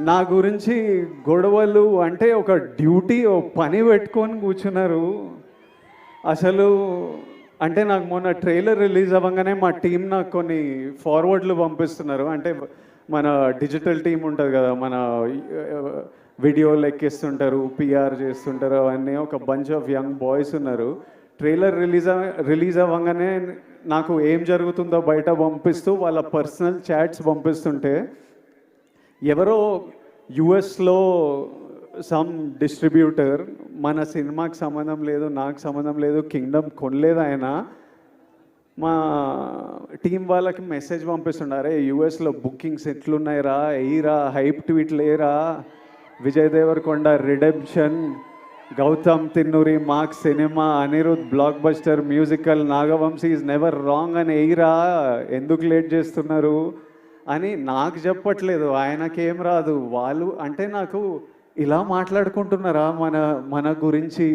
నా గురించి గొడవలు అంటే ఒక డ్యూటీ, ఓ పని పెట్టుకొని కూర్చున్నారు. అసలు అంటే నాకు మొన్న ట్రైలర్ రిలీజ్ అవ్వగానే మా టీం నాకు కొన్ని ఫార్వర్డ్లు పంపిస్తున్నారు. అంటే మన డిజిటల్ టీం ఉంటుంది కదా, మన వీడియోలు ఎక్కిస్తుంటారు, పిఆర్ చేస్తుంటారు, అవన్నీ ఒక బంచ్ ఆఫ్ యంగ్ బాయ్స్ ఉన్నారు. ట్రైలర్ రిలీజ్ అవ్వగానే నాకు ఏం జరుగుతుందో బయట పంపిస్తూ వాళ్ళ పర్సనల్ చాట్స్ పంపిస్తుంటే, ఎవరో యుఎస్లో సమ్ డిస్ట్రిబ్యూటర్ మన సినిమాకి సంబంధం లేదు, నాకు సంబంధం లేదు, కింగ్డమ్ కొనలేదు ఆయన, మా టీం వాళ్ళకి మెసేజ్ పంపిస్తున్నారు, యుఎస్లో బుకింగ్స్ ఎట్లున్నాయిరా, ఎయిరా, హైప్ ట్వీట్లు లేరా, Vijay Deverakonda redemption, Gautam Tinnuri mark cinema, Anirudh blockbuster musical, Nagavamsi is never wrong అని ఎయిరా, ఎందుకు లేట్ చేస్తున్నారు అని నాకు చెప్పట్లేదు, ఆయనకేం రాదు. వాళ్ళు అంటే నాకు ఇలా మాట్లాడుకుంటున్నారా మన మన గురించి